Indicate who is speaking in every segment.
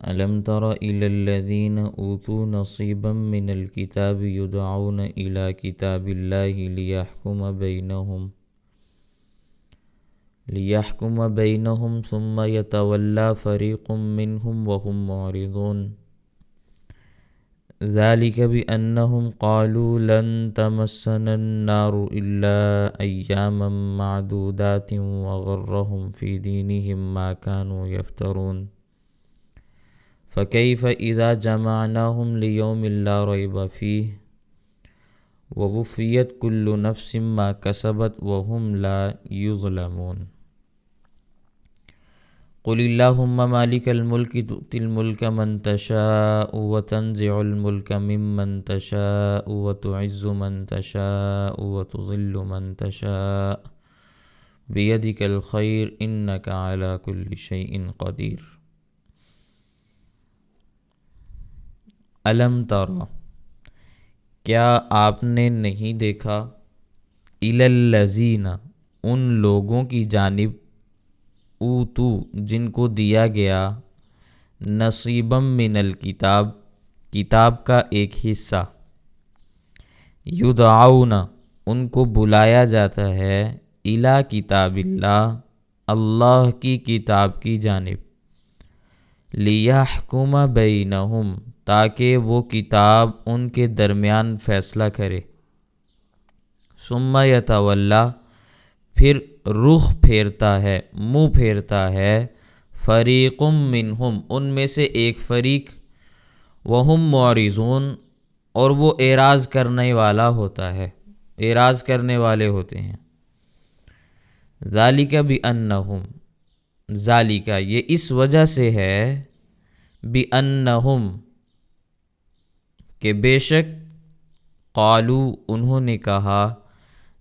Speaker 1: ألم تر إلى الذين أوتوا نصيبا من الكتاب يدعون إلى كتاب الله ليحكم بينهم ثم يتولى فريق منهم وهم معرضون ذلك بأنهم قالوا لن تمسنا النار إلا أياما معدودات وغرهم في دينهم ما كانوا يفترون فكيف إذا جمعناهم ليوم لا ريب فيه ووفيت كل نفس ما كسبت وهم لا يظلمون قل اللهم مالك الملك تؤتي الملك من تشاء وتنزع الملك ممن تشاء وتعز من تشاء وتذل من تشاء بيدك الخير إنك على كل شيء قدير الم ترى کیا آپ نے نہیں دیکھا الی الذین ان لوگوں کی جانب اوتو جن کو دیا گیا نصیبا من الکتاب کتاب کا ایک حصہ یدعون ان کو بلایا جاتا ہے الی کتاب اللہ اللہ کی کتاب کی جانب لیحکم بینہم تاکہ وہ کتاب ان کے درمیان فیصلہ کرے ثم یتولی پھر رخ پھیرتا ہے منہ پھیرتا ہے فریق منہم ان میں سے ایک فریق وہم معرضون اور وہ اعراض کرنے والا ہوتا ہے اعراض کرنے والے ہوتے ہیں ذالک بانہم ذالک یہ اس وجہ سے ہے بانہم کہ بے شک قالو انہوں نے کہا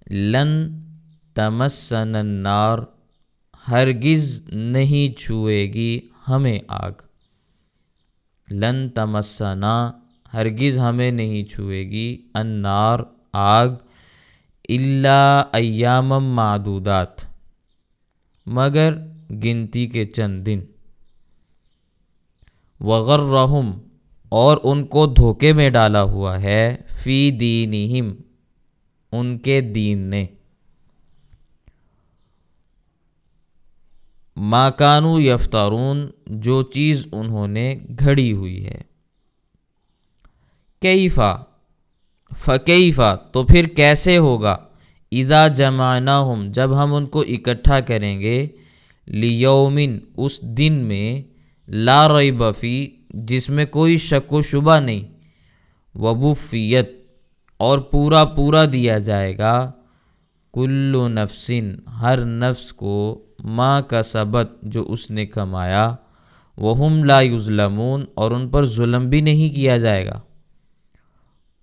Speaker 1: لن تمسن النار ہرگز نہیں چھوئے گی ہمیں آگ لن تمسنا ہرگز ہمیں نہیں چھوئے گی النار آگ الا ایام معدودات مگر گنتی کے چند دن وغرہم اور ان کو دھوکے میں ڈالا ہوا ہے فی دینہم ان کے دین نے ما کانوا یفترون جو چیز انہوں نے گھڑی ہوئی ہے کیفا فکیفا تو پھر کیسے ہوگا اذا جمعناہم جب ہم ان کو اکٹھا کریں گے لیومن اس دن میں لا ریب فی جس میں کوئی شک و شبہ نہیں ووفیت اور پورا دیا جائے گا کل نفس ہر نفس کو ما کسبت جو اس نے کمایا وہم لا یظلمون اور ان پر ظلم بھی نہیں کیا جائے گا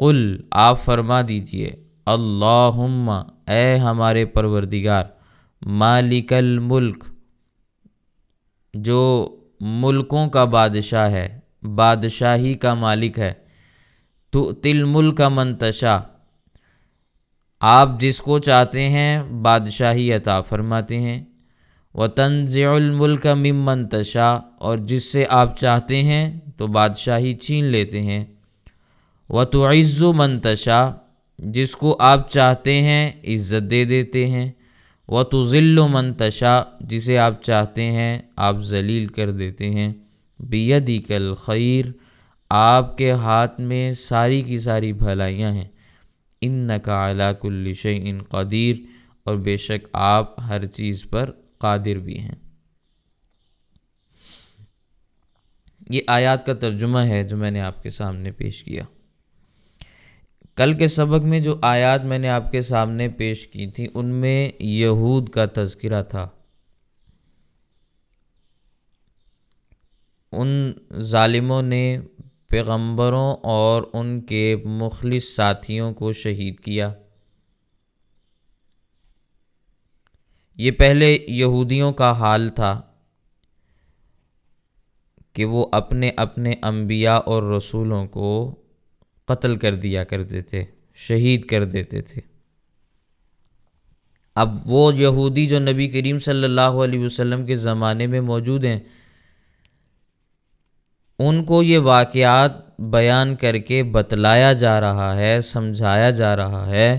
Speaker 1: قل آپ فرما دیجئے اللہم اے ہمارے پروردگار مالک الملک جو ملکوں کا بادشاہ ہے بادشاہی کا مالک ہے تؤتی الملک من تشاء آپ جس کو چاہتے ہیں بادشاہی عطا فرماتے ہیں وتنزع الملک ممن تشاء اور جس سے آپ چاہتے ہیں تو بادشاہی چھین لیتے ہیں وتعز من تشاء جس کو آپ چاہتے ہیں عزت دے دیتے ہیں وتذل من تشاء جسے آپ چاہتے ہیں آپ ذلیل کر دیتے ہیں بیدک الخیر آپ کے ہاتھ میں ساری کی ساری بھلائیاں ہیں انک علی کل شیء قدیر اور بے شک آپ ہر چیز پر قادر بھی ہیں۔ یہ آیات کا ترجمہ ہے جو میں نے آپ کے سامنے پیش کیا۔ کل کے سبق میں جو آیات میں نے آپ کے سامنے پیش کی تھی ان میں یہود کا تذکرہ تھا، ان ظالموں نے پیغمبروں اور ان کے مخلص ساتھیوں کو شہید کیا۔ یہ پہلے یہودیوں کا حال تھا کہ وہ اپنے اپنے انبیاء اور رسولوں کو قتل کر دیا کرتے تھے، شہید کر دیتے تھے۔ اب وہ یہودی جو نبی کریم صلی اللہ علیہ وسلم کے زمانے میں موجود ہیں، ان کو یہ واقعات بیان کر کے بتلایا جا رہا ہے، سمجھایا جا رہا ہے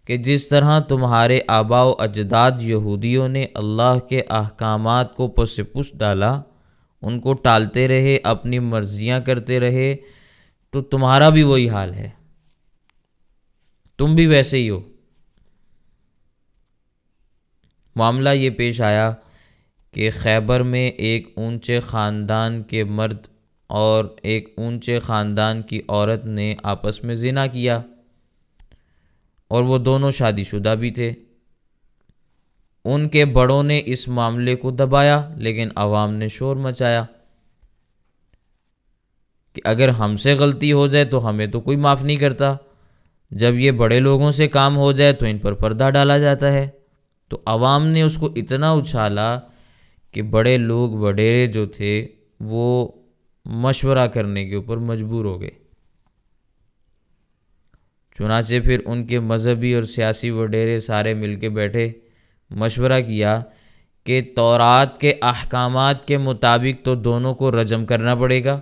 Speaker 1: کہ جس طرح تمہارے آباء و اجداد یہودیوں نے اللہ کے احکامات کو پس پش ڈالا، ان کو ٹالتے رہے، اپنی مرضیاں کرتے رہے، تو تمہارا بھی وہی حال ہے، تم بھی ویسے ہی ہو۔ معاملہ یہ پیش آیا کہ خیبر میں ایک اونچے خاندان کے مرد اور ایک اونچے خاندان کی عورت نے آپس میں زنا کیا، اور وہ دونوں شادی شدہ بھی تھے۔ ان کے بڑوں نے اس معاملے کو دبایا، لیکن عوام نے شور مچایا کہ اگر ہم سے غلطی ہو جائے تو ہمیں تو کوئی معاف نہیں کرتا، جب یہ بڑے لوگوں سے کام ہو جائے تو ان پر پردہ ڈالا جاتا ہے۔ تو عوام نے اس کو اتنا اچھالا کہ بڑے لوگ وڈیرے جو تھے وہ مشورہ کرنے کے اوپر مجبور ہو گئے۔ چنانچہ پھر ان کے مذہبی اور سیاسی وڈیرے سارے مل کے بیٹھے، مشورہ کیا کہ تورات کے احکامات کے مطابق تو دونوں کو رجم کرنا پڑے گا،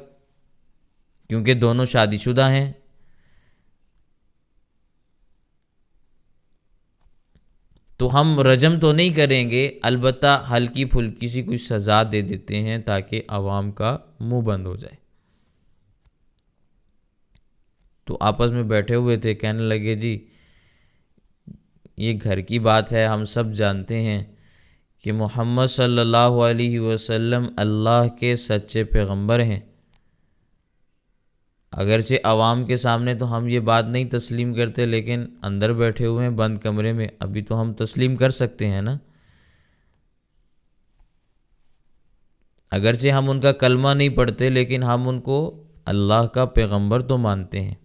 Speaker 1: کیونکہ دونوں شادی شدہ ہیں۔ تو ہم رجم تو نہیں کریں گے، البتہ ہلکی پھلکی سی کچھ سزا دے دیتے ہیں تاکہ عوام کا منہ بند ہو جائے۔ تو آپس میں بیٹھے ہوئے تھے، کہنے لگے جی یہ گھر کی بات ہے، ہم سب جانتے ہیں کہ محمد صلی اللہ علیہ وسلم اللہ کے سچے پیغمبر ہیں، اگرچہ عوام کے سامنے تو ہم یہ بات نہیں تسلیم کرتے، لیکن اندر بیٹھے ہوئے ہیں بند کمرے میں، ابھی تو ہم تسلیم کر سکتے ہیں نا۔ اگرچہ ہم ان کا کلمہ نہیں پڑھتے، لیکن ہم ان کو اللہ کا پیغمبر تو مانتے ہیں۔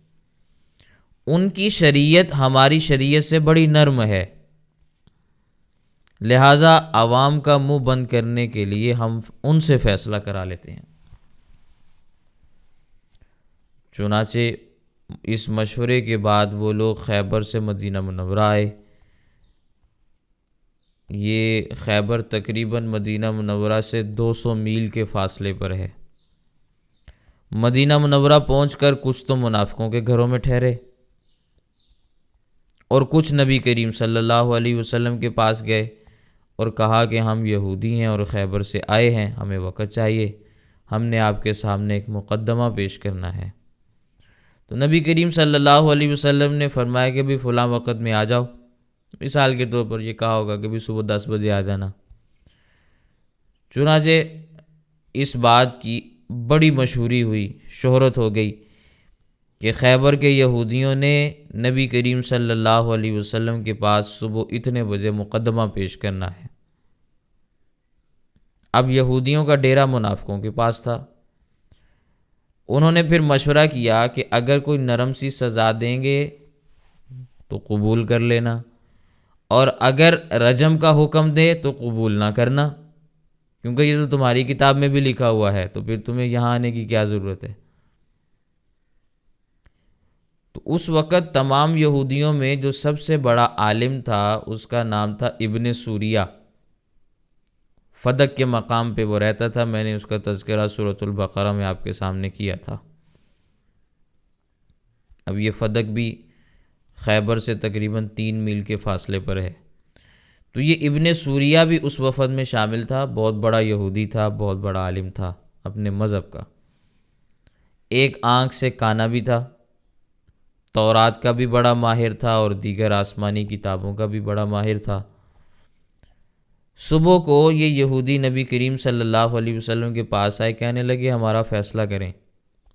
Speaker 1: ان کی شریعت ہماری شریعت سے بڑی نرم ہے، لہٰذا عوام کا منہ بند کرنے کے لیے ہم ان سے فیصلہ کرا لیتے ہیں۔ چنانچہ اس مشورے کے بعد وہ لوگ خیبر سے مدینہ منورہ آئے۔ یہ خیبر تقریباً مدینہ منورہ سے 200 میل کے فاصلے پر ہے۔ مدینہ منورہ پہنچ کر کچھ تو منافقوں کے گھروں میں ٹھہرے، اور کچھ نبی کریم صلی اللہ علیہ وسلم کے پاس گئے اور کہا کہ ہم یہودی ہیں اور خیبر سے آئے ہیں، ہمیں وقت چاہیے، ہم نے آپ کے سامنے ایک مقدمہ پیش کرنا ہے۔ تو نبی کریم صلی اللہ علیہ وسلم نے فرمایا کہ بھی فلاں وقت میں آ جاؤ۔ مثال کے طور پر یہ کہا ہوگا کہ بھی صبح 10 بجے آ جانا۔ چنانچہ اس بات کی بڑی مشہوری ہوئی، شہرت ہو گئی کہ خیبر کے یہودیوں نے نبی کریم صلی اللہ علیہ وسلم کے پاس صبح اتنے بجے مقدمہ پیش کرنا ہے۔ اب یہودیوں کا ڈیرا منافقوں کے پاس تھا۔ انہوں نے پھر مشورہ کیا کہ اگر کوئی نرم سی سزا دیں گے تو قبول کر لینا، اور اگر رجم کا حکم دے تو قبول نہ کرنا، کیونکہ یہ تو تمہاری کتاب میں بھی لکھا ہوا ہے، تو پھر تمہیں یہاں آنے کی کیا ضرورت ہے۔ تو اس وقت تمام یہودیوں میں جو سب سے بڑا عالم تھا اس کا نام تھا ابن سوریہ۔ فدق کے مقام پہ وہ رہتا تھا، میں نے اس کا تذکرہ سورۃ البقرہ میں آپ کے سامنے کیا تھا۔ اب یہ فدق بھی خیبر سے تقریباً 3 میل کے فاصلے پر ہے۔ تو یہ ابن سوریہ بھی اس وفد میں شامل تھا، بہت بڑا یہودی تھا، بہت بڑا عالم تھا اپنے مذہب کا، ایک آنکھ سے کانا بھی تھا، تورات کا بھی بڑا ماہر تھا اور دیگر آسمانی کتابوں کا بھی بڑا ماہر تھا۔ صبح کو یہ یہودی نبی کریم صلی اللہ علیہ وسلم کے پاس آئے، کہنے لگے ہمارا فیصلہ کریں۔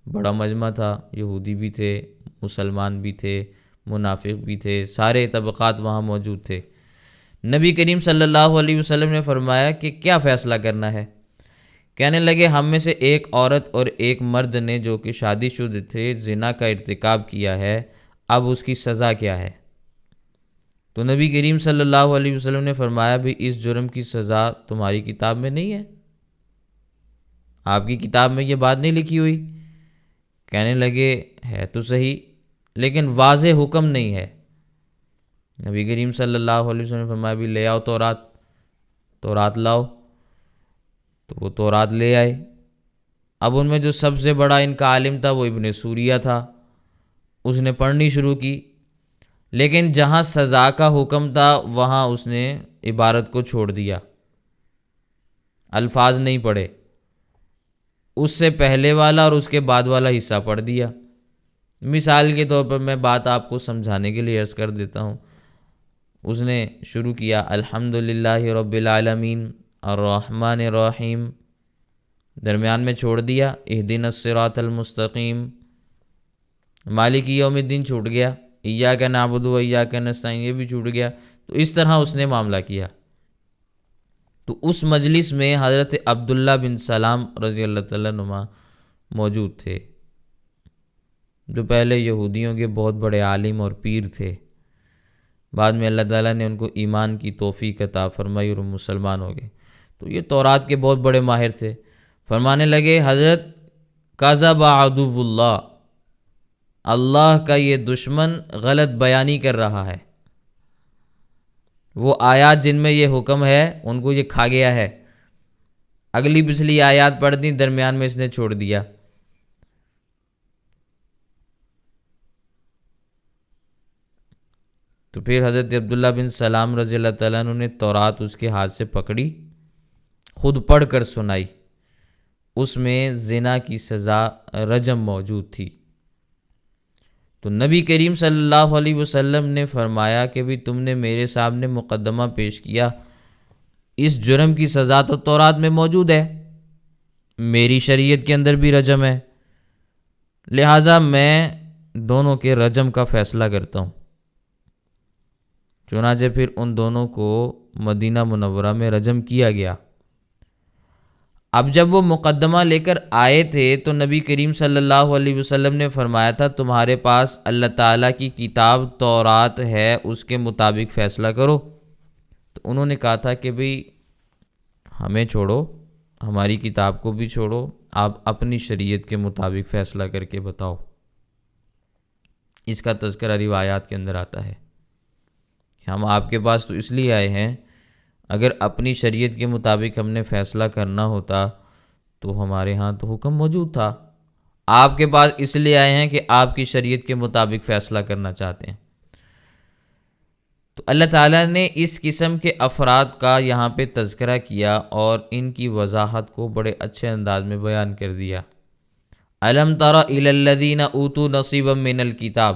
Speaker 1: بڑا مجمع تھا، یہودی بھی تھے، مسلمان بھی تھے، منافق بھی تھے، سارے طبقات وہاں موجود تھے۔ نبی کریم صلی اللہ علیہ وسلم نے فرمایا کہ کیا فیصلہ کرنا ہے؟ کہنے لگے ہم میں سے ایک عورت اور ایک مرد نے جو کہ شادی شدہ تھے زنا کا ارتکاب کیا ہے، اب اس کی سزا کیا ہے؟ تو نبی کریم صلی اللہ علیہ وسلم نے فرمایا بھی اس جرم کی سزا تمہاری کتاب میں نہیں ہے، آپ کی کتاب میں یہ بات نہیں لکھی ہوئی۔ کہنے لگے ہے تو صحیح، لیکن واضح حکم نہیں ہے۔ نبی کریم صلی اللہ علیہ وسلم نے فرمایا بھی لے آؤ تورات لاؤ۔ تو وہ تورات لے آئے۔ اب ان میں جو سب سے بڑا ان کا عالم تھا وہ ابن سوریہ تھا، اس نے پڑھنی شروع کی، لیکن جہاں سزا کا حکم تھا وہاں اس نے عبارت کو چھوڑ دیا، الفاظ نہیں پڑھے، اس سے پہلے والا اور اس کے بعد والا حصہ پڑھ دیا۔ مثال کے طور پر میں بات آپ کو سمجھانے کے لیے عرض کر دیتا ہوں، اس نے شروع کیا الحمدللہ رب العالمین الرحمن الرحیم، درمیان میں چھوڑ دیا اہدنا الصراط المستقیم، مالک یوم الدین چھوٹ گیا، ایاک نعبد و ایاک نستعین یہ بھی چھوٹ گیا۔ تو اس طرح اس نے معاملہ کیا۔ تو اس مجلس میں حضرت عبداللہ بن سلام رضی اللہ تعالیٰ عنہ موجود تھے، جو پہلے یہودیوں کے بہت بڑے عالم اور پیر تھے، بعد میں اللہ تعالیٰ نے ان کو ایمان کی توفیق عطا فرمائی اور مسلمان ہو گئے۔ تو یہ تورات کے بہت بڑے ماہر تھے۔ فرمانے لگے حضرت کذب عدو اللہ، اللہ کا یہ دشمن غلط بیانی کر رہا ہے، وہ آیات جن میں یہ حکم ہے ان کو یہ کھا گیا ہے، اگلی پچھلی آیات پڑھ دی، درمیان میں اس نے چھوڑ دیا۔ تو پھر حضرت عبداللہ بن سلام رضی اللہ تعالیٰ عنہ نے تورات اس کے ہاتھ سے پکڑی، خود پڑھ کر سنائی، اس میں زنا کی سزا رجم موجود تھی۔ تو نبی کریم صلی اللہ علیہ وسلم نے فرمایا کہ بھی تم نے میرے سامنے مقدمہ پیش کیا، اس جرم کی سزا تو تورات میں موجود ہے، میری شریعت کے اندر بھی رجم ہے، لہٰذا میں دونوں کے رجم کا فیصلہ کرتا ہوں۔ چنانچہ پھر ان دونوں کو مدینہ منورہ میں رجم کیا گیا۔ اب جب وہ مقدمہ لے کر آئے تھے تو نبی کریم صلی اللہ علیہ وسلم نے فرمایا تھا تمہارے پاس اللہ تعالیٰ کی کتاب تورات ہے، اس کے مطابق فیصلہ کرو۔ تو انہوں نے کہا تھا کہ بھئی ہمیں چھوڑو، ہماری کتاب کو بھی چھوڑو، آپ اپنی شریعت کے مطابق فیصلہ کر کے بتاؤ۔ اس کا تذکرہ روایات کے اندر آتا ہے کہ ہم آپ کے پاس تو اس لیے آئے ہیں، اگر اپنی شریعت کے مطابق ہم نے فیصلہ کرنا ہوتا تو ہمارے ہاں تو حکم موجود تھا، آپ کے پاس اس لیے آئے ہیں کہ آپ کی شریعت کے مطابق فیصلہ کرنا چاہتے ہیں۔ تو اللہ تعالیٰ نے اس قسم کے افراد کا یہاں پہ تذکرہ کیا اور ان کی وضاحت کو بڑے اچھے انداز میں بیان کر دیا۔ الم تر الی الذین اوتوا نصیبا من الکتاب،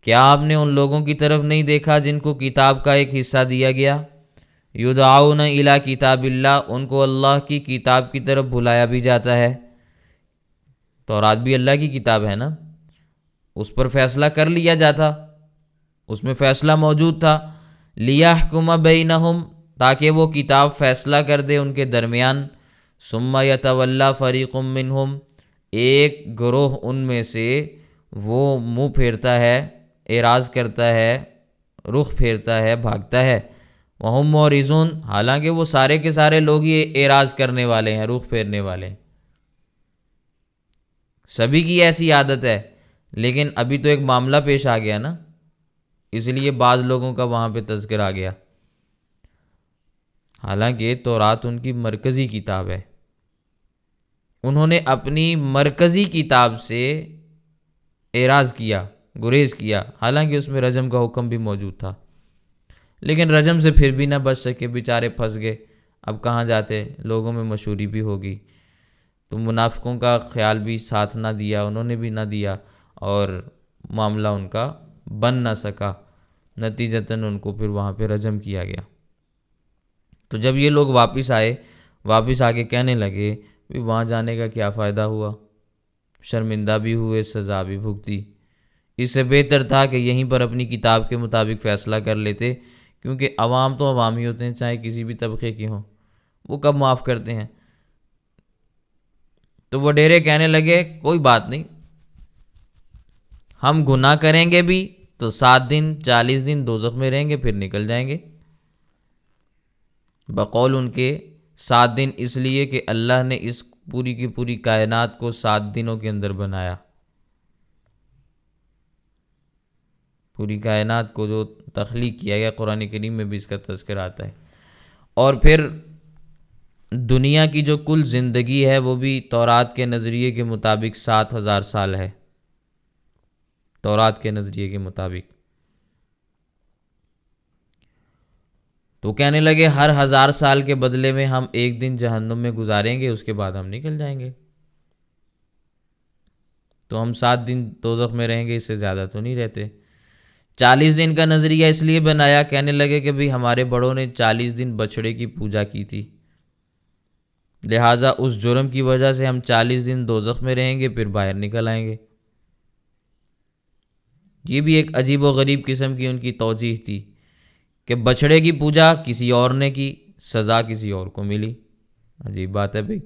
Speaker 1: کیا آپ نے ان لوگوں کی طرف نہیں دیکھا جن کو کتاب کا ایک حصہ دیا گیا؟ یدعون الی کتاب اللہ، ان کو اللہ کی کتاب کی طرف بلایا بھی جاتا ہے۔ تورات بھی اللہ کی کتاب ہے نا، اس پر فیصلہ کر لیا جاتا، اس میں فیصلہ موجود تھا۔ لیحکم بینہم، تاکہ وہ کتاب فیصلہ کر دے ان کے درمیان۔ ثم یتولی فریق منہم، ایک گروہ ان میں سے وہ منہ پھیرتا ہے، اعراض کرتا ہے، رخ پھیرتا ہے، بھاگتا ہے۔ وہم معرضون، حالانکہ وہ سارے کے سارے لوگ ہی اعراض کرنے والے ہیں، رخ پھیرنے والے ہیں، سبھی کی ایسی عادت ہے، لیکن ابھی تو ایک معاملہ پیش آ گیا نا، اس لیے بعض لوگوں کا وہاں پہ تذکر آ گیا۔ حالانکہ تورات ان کی مرکزی کتاب ہے، انہوں نے اپنی مرکزی کتاب سے اعراض کیا، گریز کیا، حالانکہ اس میں رجم کا حکم بھی موجود تھا، لیکن رجم سے پھر بھی نہ بچ سکے، بیچارے پھنس گئے، اب کہاں جاتے، لوگوں میں مشہوری بھی ہوگی۔ تو منافقوں کا خیال بھی ساتھ نہ دیا، انہوں نے بھی نہ دیا، اور معاملہ ان کا بن نہ سکا، نتیجتاً ان کو پھر وہاں پہ رجم کیا گیا۔ تو جب یہ لوگ واپس آئے، واپس آ کے کہنے لگے وہاں جانے کا کیا فائدہ ہوا، شرمندہ بھی ہوئے، سزا بھی بھگتی، اس سے بہتر تھا کہ یہیں پر اپنی کتاب کے مطابق فیصلہ کر لیتے، کیونکہ عوام تو عوام ہی ہوتے ہیں، چاہے کسی بھی طبقے کی ہوں، وہ کب معاف کرتے ہیں۔ تو وہ ڈیرے کہنے لگے کوئی بات نہیں، ہم گناہ کریں گے بھی تو 7 دن 40 دن دوزخ میں رہیں گے، پھر نکل جائیں گے۔ بقول ان کے 7 دن اس لیے کہ اللہ نے اس پوری کی پوری کائنات کو 7 دنوں کے اندر بنایا، پوری کائنات کو جو تخلیق کیا گیا، قرآن کریم میں بھی اس کا تذکر آتا ہے۔ اور پھر دنیا کی جو کل زندگی ہے وہ بھی تورات کے نظریے کے مطابق 7,000 سال ہے، تورات کے نظریے کے مطابق۔ تو کہنے لگے ہر 1,000 سال کے بدلے میں ہم ایک دن جہنم میں گزاریں گے، اس کے بعد ہم نکل جائیں گے، تو ہم 7 دن دوزخ میں رہیں گے، اس سے زیادہ تو نہیں رہتے۔ 40 دن کا نظریہ اس لیے بنایا، کہنے لگے کہ بھئی ہمارے بڑوں نے 40 دن بچھڑے کی پوجا کی تھی، لہٰذا اس جرم کی وجہ سے ہم 40 دن دوزخ میں رہیں گے، پھر باہر نکل آئیں گے۔ یہ بھی ایک عجیب و غریب قسم کی ان کی توجیہ تھی کہ بچھڑے کی پوجا کسی اور نے کی، سزا کسی اور کو ملی۔ عجیب بات ہے بھئی،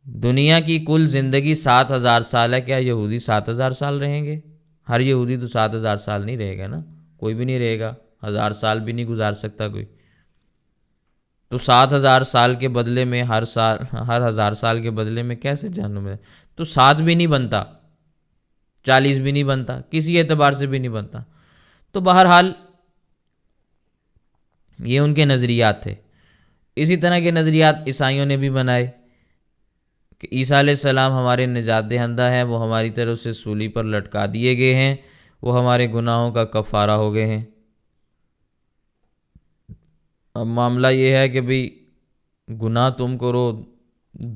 Speaker 1: دنیا کی کل زندگی 7,000 سال ہے، کیا یہودی 7,000 سال رہیں گے؟ ہر یہودی تو 7,000 سال نہیں رہے گا نا، کوئی بھی نہیں رہے گا، 1,000 سال بھی نہیں گزار سکتا کوئی۔ تو 7,000 سال کے بدلے میں ہر 1,000 سال کے بدلے میں کیسے جہنم ہے؟ تو 7 بھی نہیں بنتا، 40 بھی نہیں بنتا، کسی اعتبار سے بھی نہیں بنتا۔ تو بہرحال یہ ان کے نظریات تھے۔ اسی طرح کے نظریات عیسائیوں نے بھی بنائے کہ عیسیٰ علیہ السلام ہمارے نجات دہندہ ہیں، وہ ہماری طرف سے سولی پر لٹکا دیے گئے ہیں، وہ ہمارے گناہوں کا کفارہ ہو گئے ہیں۔ اب معاملہ یہ ہے کہ بھئی گناہ تم کرو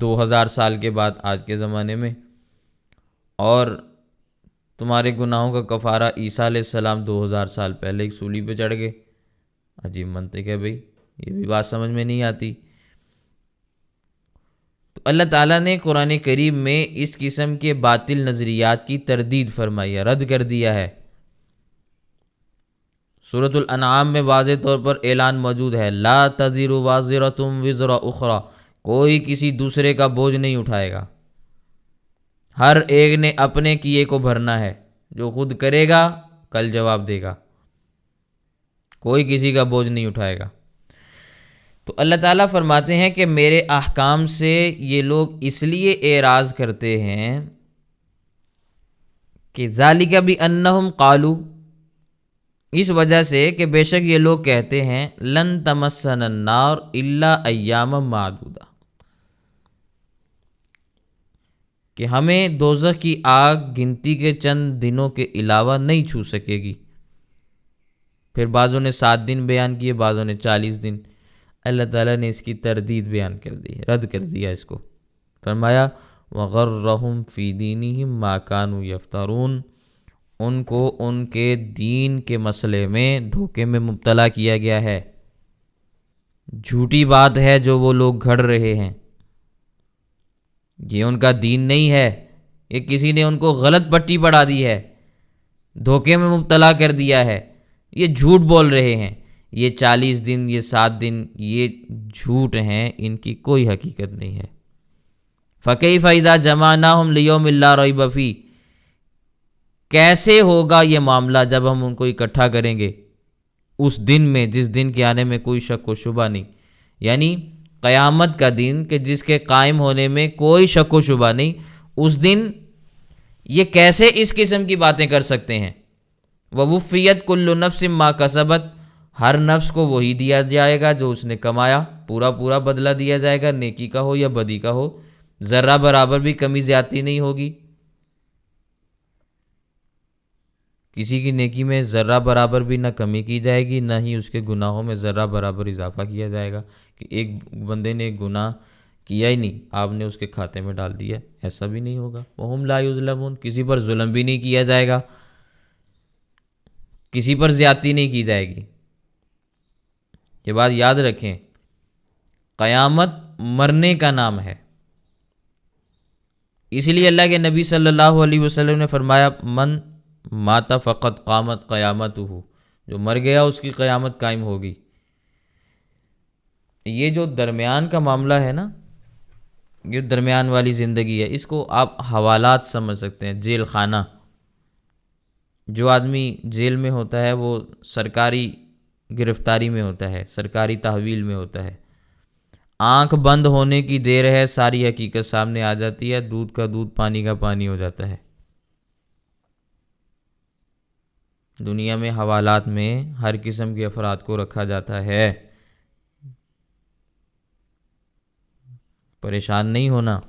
Speaker 1: 2,000 سال کے بعد آج کے زمانے میں، اور تمہارے گناہوں کا کفارہ عیسیٰ علیہ السلام 2,000 سال پہلے ایک سولی پہ چڑھ گئے۔ عجیب منطق ہے بھئی، یہ بھی بات سمجھ میں نہیں آتی۔ تو اللہ تعالیٰ نے قرآن کریم میں اس قسم کے باطل نظریات کی تردید فرمائی ہے، رد کر دیا ہے۔ سورۃ الانعام میں واضح طور پر اعلان موجود ہے، لا تزر وازرۃ وزر اخری، کوئی کسی دوسرے کا بوجھ نہیں اٹھائے گا، ہر ایک نے اپنے کیے کو بھرنا ہے، جو خود کرے گا کل جواب دے گا، کوئی کسی کا بوجھ نہیں اٹھائے گا۔ تو اللہ تعالیٰ فرماتے ہیں کہ میرے احکام سے یہ لوگ اس لیے اعراض کرتے ہیں کہ ذالک بانہم قالوا، اس وجہ سے کہ بے شک یہ لوگ کہتے ہیں لن تمسنا النار الا ایاما معدودہ، کہ ہمیں دوزخ کی آگ گنتی کے چند دنوں کے علاوہ نہیں چھو سکے گی۔ پھر بعضوں نے 7 دن بیان کیے، بعضوں نے 40 دن۔ اللہ تعالیٰ نے اس کی تردید بیان کر دی، رد کر دیا اس کو، فرمایا وغرہم فی دینہم ما کانوا یفترون، ان کو ان کے دین کے مسئلے میں دھوکے میں مبتلا کیا گیا ہے، جھوٹی بات ہے جو وہ لوگ گھڑ رہے ہیں، یہ ان کا دین نہیں ہے، یہ کسی نے ان کو غلط پٹی پڑھا دی ہے، دھوکے میں مبتلا کر دیا ہے، یہ جھوٹ بول رہے ہیں، یہ 40 دن یہ 7 دن یہ جھوٹ ہیں، ان کی کوئی حقیقت نہیں ہے۔ فَكَيْفَ إِذَا جَمَعْنَاهُمْ لِيَوْمٍ لَا رَيْبَ فِيهِ، کیسے ہوگا یہ معاملہ جب ہم ان کو اکٹھا کریں گے اس دن میں جس دن کے آنے میں کوئی شک و شبہ نہیں، یعنی قیامت کا دن کہ جس کے قائم ہونے میں کوئی شک و شبہ نہیں، اس دن یہ کیسے اس قسم کی باتیں کر سکتے ہیں۔ وَوُفِّيَتْ كُلُّ نَفْسٍ مَا كَسَبَتْ، ہر نفس کو وہی دیا جائے گا جو اس نے کمایا، پورا پورا بدلہ دیا جائے گا، نیکی کا ہو یا بدی کا ہو، ذرہ برابر بھی کمی زیادتی نہیں ہوگی، کسی کی نیکی میں ذرہ برابر بھی نہ کمی کی جائے گی، نہ ہی اس کے گناہوں میں ذرہ برابر اضافہ کیا جائے گا کہ ایک بندے نے ایک گناہ کیا ہی نہیں، آپ نے اس کے کھاتے میں ڈال دیا، ایسا بھی نہیں ہوگا۔ وَهُمْ لَا يُظْلَمُونَ، کسی پر ظلم بھی نہیں کیا جائے گا، کسی پر زیادتی نہیں کی جائے گی۔ یہ بات یاد رکھیں، قیامت مرنے کا نام ہے، اس لیے اللہ کے نبی صلی اللہ علیہ وسلم نے فرمایا من مات فقط قامت قیامتہ، جو مر گیا اس کی قیامت قائم ہوگی۔ یہ جو درمیان کا معاملہ ہے نا، یہ درمیان والی زندگی ہے، اس کو آپ حوالات سمجھ سکتے ہیں، جیل خانہ۔ جو آدمی جیل میں ہوتا ہے وہ سرکاری گرفتاری میں ہوتا ہے، سرکاری تحویل میں ہوتا ہے، آنکھ بند ہونے کی دیر ہے، ساری حقیقت سامنے آ جاتی ہے، دودھ کا دودھ پانی کا پانی ہو جاتا ہے۔ دنیا میں حوالات میں ہر قسم کے افراد کو رکھا جاتا ہے، پریشان نہیں ہونا،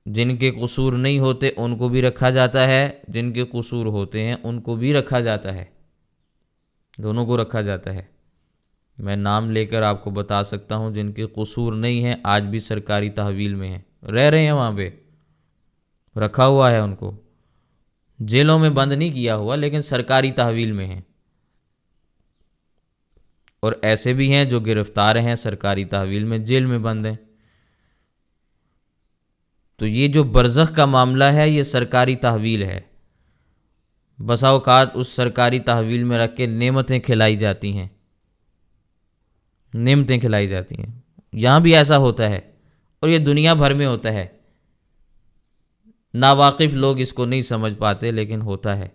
Speaker 1: جن کے قصور نہیں ہوتے ان کو بھی رکھا جاتا ہے، جن کے قصور ہوتے ہیں ان کو بھی رکھا جاتا ہے، دونوں کو رکھا جاتا ہے۔ میں نام لے کر آپ کو بتا سکتا ہوں جن کے قصور نہیں ہیں، آج بھی سرکاری تحویل میں ہیں، رہ رہے ہیں وہاں پہ، رکھا ہوا ہے ان کو، جیلوں میں بند نہیں کیا ہوا لیکن سرکاری تحویل میں ہیں۔ اور ایسے بھی ہیں جو گرفتار ہیں سرکاری تحویل میں، جیل میں بند ہیں۔ تو یہ جو برزخ کا معاملہ ہے یہ سرکاری تحویل ہے، بسا اوقات اس سرکاری تحویل میں رکھ کے نعمتیں کھلائی جاتی ہیں، نعمتیں کھلائی جاتی ہیں، یہاں بھی ایسا ہوتا ہے اور یہ دنیا بھر میں ہوتا ہے، ناواقف لوگ اس کو نہیں سمجھ پاتے لیکن ہوتا ہے۔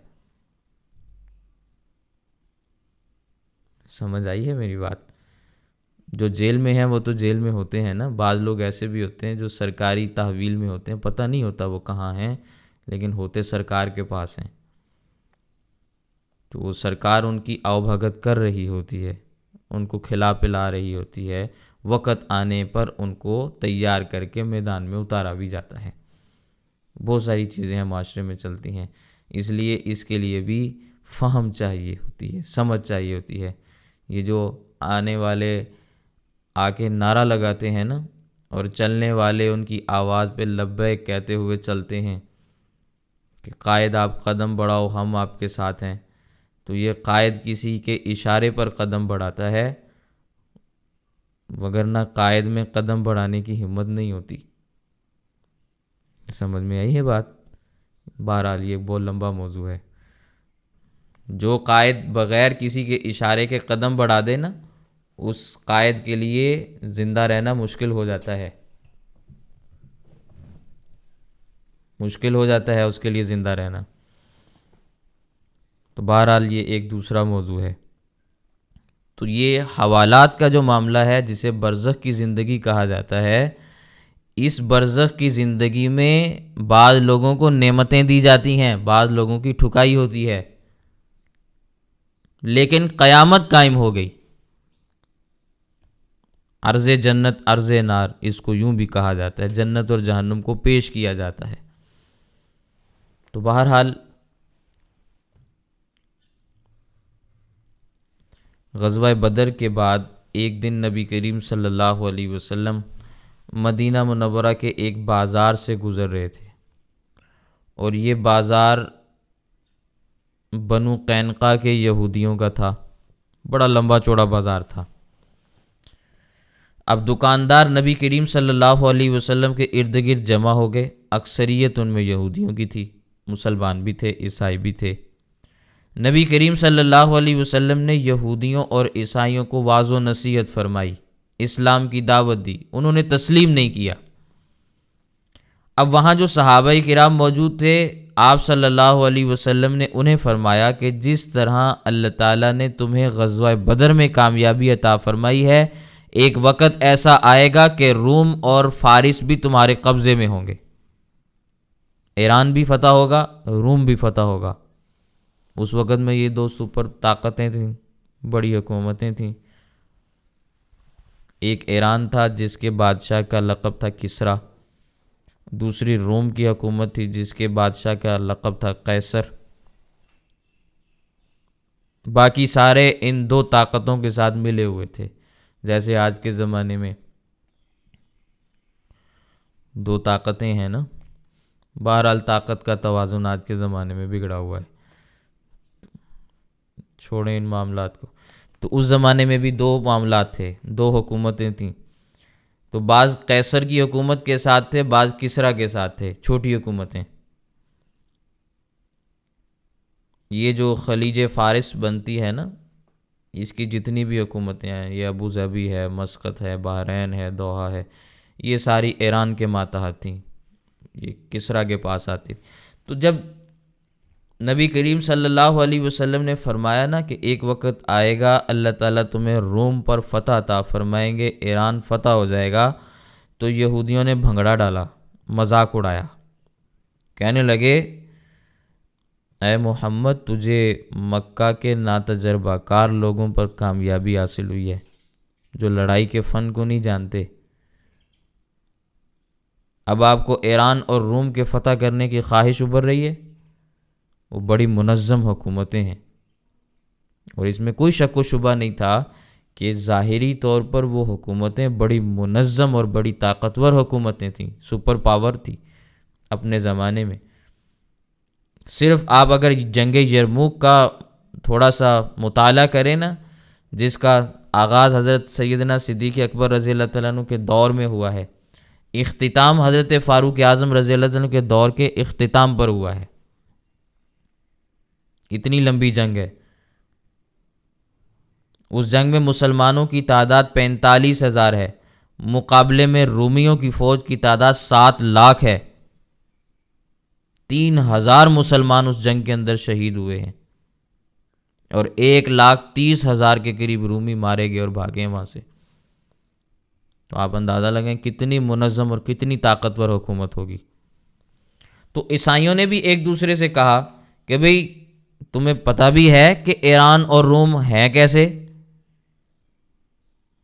Speaker 1: سمجھ آئی ہے میری بات؟ جو جیل میں ہیں وہ تو جیل میں ہوتے ہیں نا، بعض لوگ ایسے بھی ہوتے ہیں جو سرکاری تحویل میں ہوتے ہیں، پتہ نہیں ہوتا وہ کہاں ہیں لیکن ہوتے سرکار کے پاس ہیں، تو وہ سرکار ان کی آؤ بھگت کر رہی ہوتی ہے، ان کو کھلا پلا رہی ہوتی ہے، وقت آنے پر ان کو تیار کر کے میدان میں اتارا بھی جاتا ہے۔ بہت ساری چیزیں ہیں معاشرے میں چلتی ہیں، اس لیے اس کے لیے بھی فہم چاہیے ہوتی ہے، سمجھ چاہیے ہوتی ہے۔ یہ جو آنے والے آ کے نعرہ لگاتے ہیں نا، اور چلنے والے ان کی آواز پہ لبیک کہتے ہوئے چلتے ہیں کہ قائد آپ قدم بڑھاؤ ہم آپ کے ساتھ ہیں، تو یہ قائد کسی کے اشارے پر قدم بڑھاتا ہے، وگرنہ قائد میں قدم بڑھانے کی ہمت نہیں ہوتی۔ سمجھ میں آئی ہے بات؟ بہرحال یہ بہت لمبا موضوع ہے۔ جو قائد بغیر کسی کے اشارے کے قدم بڑھا دے نا، اس قائد کے لیے زندہ رہنا مشکل ہو جاتا ہے، مشکل ہو جاتا ہے اس کے لیے زندہ رہنا۔ تو بہرحال یہ ایک دوسرا موضوع ہے۔ تو یہ حوالات کا جو معاملہ ہے جسے برزخ کی زندگی کہا جاتا ہے، اس برزخ کی زندگی میں بعض لوگوں کو نعمتیں دی جاتی ہیں، بعض لوگوں کی ٹھکائی ہوتی ہے، لیکن قیامت قائم ہو گئی۔ عرض جنت عرض نار، اس کو یوں بھی کہا جاتا ہے، جنت اور جہنم کو پیش کیا جاتا ہے۔ تو بہرحال غزوہ بدر کے بعد ایک دن نبی کریم صلی اللہ علیہ وسلم مدینہ منورہ کے ایک بازار سے گزر رہے تھے، اور یہ بازار بنو قینقاع کے یہودیوں کا تھا، بڑا لمبا چوڑا بازار تھا۔ اب دکاندار نبی کریم صلی اللہ علیہ وسلم کے ارد گرد جمع ہو گئے، اکثریت ان میں یہودیوں کی تھی، مسلمان بھی تھے، عیسائی بھی تھے۔ نبی کریم صلی اللہ علیہ وسلم نے یہودیوں اور عیسائیوں کو واعظ و نصیحت فرمائی، اسلام کی دعوت دی، انہوں نے تسلیم نہیں کیا۔ اب وہاں جو صحابہ کرام موجود تھے، آپ صلی اللہ علیہ وسلم نے انہیں فرمایا کہ جس طرح اللہ تعالیٰ نے تمہیں غزوہ بدر میں کامیابی عطا فرمائی ہے، ایک وقت ایسا آئے گا کہ روم اور فارس بھی تمہارے قبضے میں ہوں گے، ایران بھی فتح ہوگا، روم بھی فتح ہوگا۔ اس وقت میں یہ دو سپر طاقتیں تھیں، بڑی حکومتیں تھیں، ایک ایران تھا جس کے بادشاہ کا لقب تھا کسریٰ، دوسری روم کی حکومت تھی جس کے بادشاہ کا لقب تھا قیصر۔ باقی سارے ان دو طاقتوں کے ساتھ ملے ہوئے تھے، جیسے آج کے زمانے میں دو طاقتیں ہیں نا، بہرحال طاقت کا توازن آج کے زمانے میں بگڑا ہوا ہے، چھوڑیں ان معاملات کو۔ تو اس زمانے میں بھی دو معاملات تھے، دو حکومتیں تھیں، تو بعض قیصر کی حکومت کے ساتھ تھے، بعض کسریٰ کے ساتھ تھے، چھوٹی حکومتیں۔ یہ جو خلیج فارس بنتی ہے نا، اس کی جتنی بھی حکومتیں ہیں، یہ ابو ظبی ہے، مسقط ہے، بحرین ہے، دوحہ ہے، یہ ساری ایران کے ماتحت تھیں، یہ کسریٰ کے پاس آتی۔ تو جب نبی کریم صلی اللہ علیہ وسلم نے فرمایا نا کہ ایک وقت آئے گا اللہ تعالیٰ تمہیں روم پر فتح عطا فرمائیں گے، ایران فتح ہو جائے گا، تو یہودیوں نے بھنگڑا ڈالا، مذاق اڑایا، کہنے لگے اے محمد تجھے مکہ کے ناتجربہ کار لوگوں پر کامیابی حاصل ہوئی ہے، جو لڑائی کے فن کو نہیں جانتے، اب آپ کو ایران اور روم کے فتح کرنے کی خواہش ابھر رہی ہے، وہ بڑی منظم حکومتیں ہیں، اور اس میں کوئی شک و شبہ نہیں تھا کہ ظاہری طور پر وہ حکومتیں بڑی منظم اور بڑی طاقتور حکومتیں تھیں، سپر پاور تھی اپنے زمانے میں۔ صرف آپ اگر جنگ یرموک کا تھوڑا سا مطالعہ کریں نا، جس کا آغاز حضرت سیدنا صدیق اکبر رضی اللہ تعالیٰ عنہ کے دور میں ہوا ہے، اختتام حضرت فاروق اعظم رضی اللہ عنہ کے دور کے اختتام پر ہوا ہے، اتنی لمبی جنگ ہے۔ اس جنگ میں مسلمانوں کی تعداد 45,000 ہے، مقابلے میں رومیوں کی فوج کی تعداد 7 لاکھ ہے۔ 3,000 مسلمان اس جنگ کے اندر شہید ہوئے ہیں، اور 1,30,000 کے قریب رومی مارے گئے اور بھاگے ہیں وہاں سے۔ تو آپ اندازہ لگائیں کتنی منظم اور کتنی طاقتور حکومت ہوگی۔ تو عیسائیوں نے بھی ایک دوسرے سے کہا کہ بھئی تمہیں پتہ بھی ہے کہ ایران اور روم ہیں کیسے،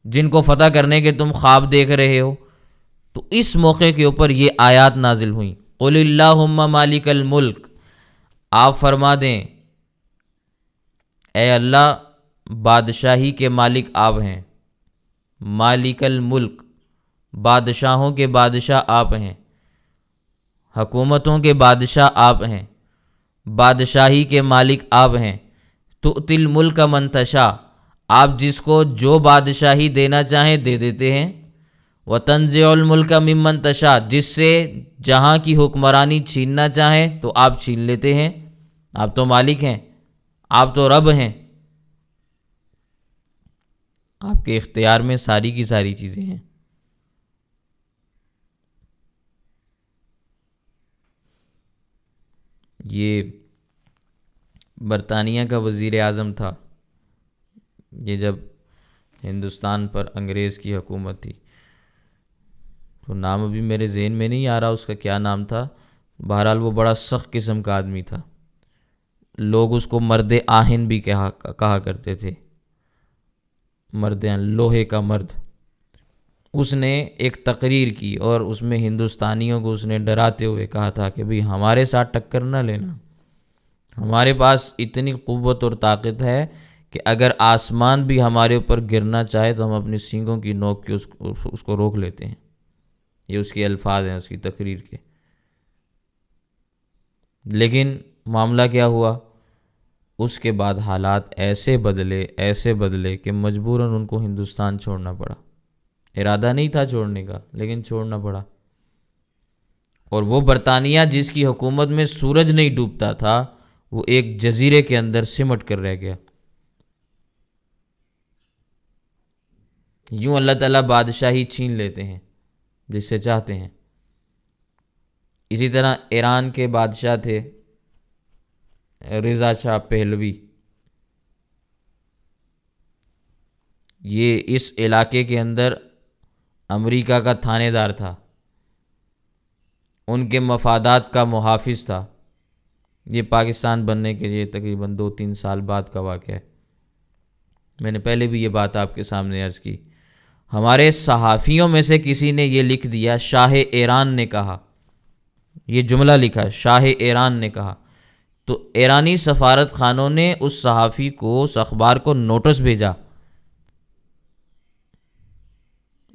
Speaker 1: جن کو فتح کرنے کے تم خواب دیکھ رہے ہو۔ تو اس موقع کے اوپر یہ آیات نازل ہوئیں، قل اللہم مالک الملک، آپ فرما دیں اے اللہ بادشاہی کے مالک آپ ہیں، مالک الملک، بادشاہوں کے بادشاہ آپ ہیں، حکومتوں کے بادشاہ آپ ہیں، بادشاہی کے مالک آپ ہیں۔ تؤتی الملک من تشاء، آپ جس کو جو بادشاہی دینا چاہیں دے دیتے ہیں، وتنزع الملک ممن تشاء، جس سے جہاں کی حکمرانی چھیننا چاہیں تو آپ چھین لیتے ہیں۔ آپ تو مالک ہیں، آپ تو رب ہیں، آپ کے اختیار میں ساری کی ساری چیزیں ہیں۔ یہ برطانیہ کا وزیر اعظم تھا، یہ جب ہندوستان پر انگریز کی حکومت تھی، تو نام ابھی میرے ذہن میں نہیں آ رہا اس کا کیا نام تھا، بہرحال وہ بڑا سخت قسم کا آدمی تھا، لوگ اس کو مرد آہن بھی کہا کرتے تھے، مرد لوہے کا مرد۔ اس نے ایک تقریر کی اور اس میں ہندوستانیوں کو اس نے ڈراتے ہوئے کہا تھا کہ بھئی ہمارے ساتھ ٹکر نہ لینا، ہمارے پاس اتنی قوت اور طاقت ہے کہ اگر آسمان بھی ہمارے اوپر گرنا چاہے تو ہم اپنی سینگوں کی نوک کے اس کو روک لیتے ہیں۔ یہ اس کے الفاظ ہیں اس کی تقریر کے۔ لیکن معاملہ کیا ہوا، اس کے بعد حالات ایسے بدلے کہ مجبوراً ان کو ہندوستان چھوڑنا پڑا۔ ارادہ نہیں تھا چھوڑنے کا، لیکن چھوڑنا پڑا۔ اور وہ برطانیہ جس کی حکومت میں سورج نہیں ڈوبتا تھا، وہ ایک جزیرے کے اندر سمٹ کر رہ گیا۔ یوں اللہ تعالیٰ بادشاہی چھین لیتے ہیں جس سے چاہتے ہیں۔ اسی طرح ایران کے بادشاہ تھے رضا شاہ پہلوی، یہ اس علاقے کے اندر امریکہ کا تھانے دار تھا، ان کے مفادات کا محافظ تھا۔ یہ پاکستان بننے کے لیے تقریباً 2-3 سال بعد کا واقعہ ہے، میں نے پہلے بھی یہ بات آپ کے سامنے عرض کی۔ ہمارے صحافیوں میں سے کسی نے یہ لکھ دیا، شاہ ایران نے کہا، یہ جملہ لکھا، شاہ ایران نے کہا۔ تو ایرانی سفارت خانوں نے اس صحافی کو، اس اخبار کو نوٹس بھیجا،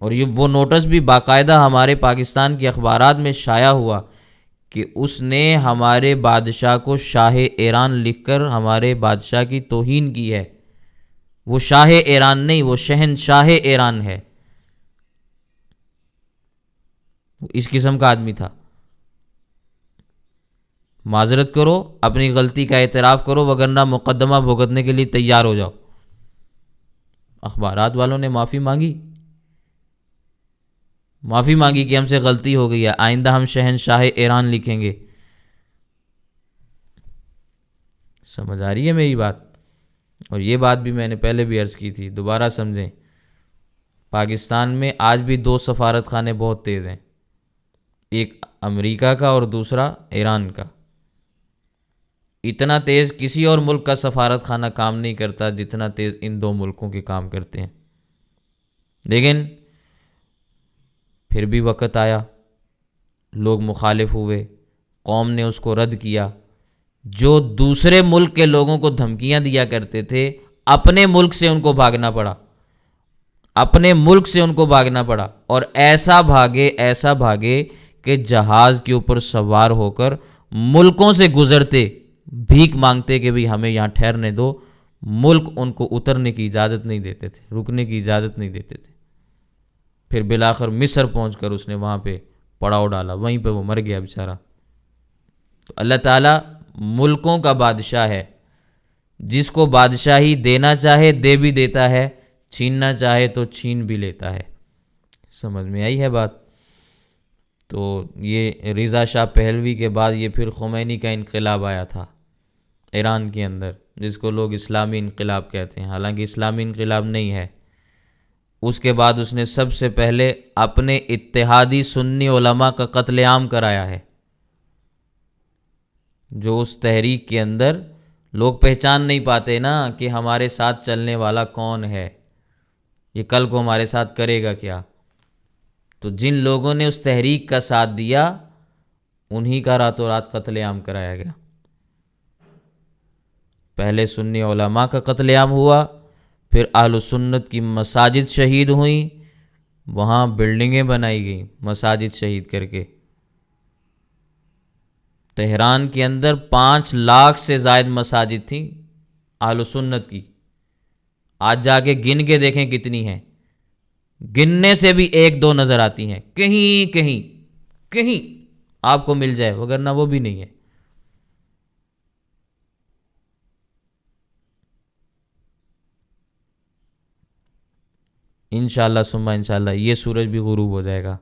Speaker 1: اور وہ نوٹس بھی باقاعدہ ہمارے پاکستان کے اخبارات میں شائع ہوا کہ اس نے ہمارے بادشاہ کو شاہ ایران لکھ کر ہمارے بادشاہ کی توہین کی ہے۔ وہ شاہ ایران نہیں، وہ شہنشاہ ایران ہے، وہ اس قسم کا آدمی تھا۔ معذرت کرو، اپنی غلطی کا اعتراف کرو، وگرنہ مقدمہ بھگتنے کے لیے تیار ہو جاؤ۔ اخبارات والوں نے معافی مانگی کہ ہم سے غلطی ہو گئی ہے، آئندہ ہم شہنشاہ ایران لکھیں گے۔ سمجھ آ رہی ہے میری بات؟ اور یہ بات بھی میں نے پہلے بھی عرض کی تھی، دوبارہ سمجھیں۔ پاکستان میں آج بھی 2 سفارت خانے بہت تیز ہیں، ایک امریکہ کا اور دوسرا ایران کا۔ اتنا تیز کسی اور ملک کا سفارت خانہ کام نہیں کرتا جتنا تیز ان 2 ملکوں کے کام کرتے ہیں۔ لیکن پھر بھی وقت آیا لوگ مخالف ہوئے، قوم نے اس کو رد کیا۔ جو دوسرے ملک کے لوگوں کو دھمکیاں دیا کرتے تھے، اپنے ملک سے ان کو بھاگنا پڑا، اپنے ملک سے ان کو بھاگنا پڑا، اور ایسا بھاگے کہ جہاز کے اوپر سوار ہو کر ملکوں سے گزرتے، بھیک مانگتے کہ بھی ہمیں یہاں ٹھہرنے دو۔ ملک ان کو اترنے کی اجازت نہیں دیتے تھے، رکنے کی اجازت نہیں دیتے تھے۔ پھر بالآخر مصر پہنچ کر اس نے وہاں پہ پڑاؤ ڈالا، وہیں پہ وہ مر گیا بیچارہ۔ تو اللہ تعالیٰ ملکوں کا بادشاہ ہے، جس کو بادشاہی دینا چاہے دے بھی دیتا ہے، چھیننا چاہے تو چھین بھی لیتا ہے۔ سمجھ میں آئی ہے بات؟ تو یہ رضا شاہ پہلوی کے بعد یہ پھر خمینی کا انقلاب آیا تھا ایران کے اندر، جس کو لوگ اسلامی انقلاب کہتے ہیں، حالانکہ اسلامی انقلاب نہیں ہے۔ اس کے بعد اس نے سب سے پہلے اپنے اتحادی سنی علماء کا قتل عام کرایا ہے، جو اس تحریک کے اندر لوگ پہچان نہیں پاتے نا کہ ہمارے ساتھ چلنے والا کون ہے، یہ کل کو ہمارے ساتھ کرے گا کیا۔ تو جن لوگوں نے اس تحریک کا ساتھ دیا، انہی کا راتوں رات قتل عام کرایا گیا۔ پہلے سنی علماء کا قتل عام ہوا، پھر اہل سنت کی مساجد شہید ہوئیں، وہاں بلڈنگیں بنائی گئیں مساجد شہید کر کے۔ تہران کے اندر 5 لاکھ سے زائد مساجد تھیں اہل سنت کی، آج جا کے گن کے دیکھیں کتنی ہیں، گننے سے بھی 1-2 نظر آتی ہیں، کہیں آپ کو مل جائے، وگرنہ وہ بھی نہیں ہے۔ انشاءاللہ ثم انشاءاللہ یہ سورج بھی غروب ہو جائے گا۔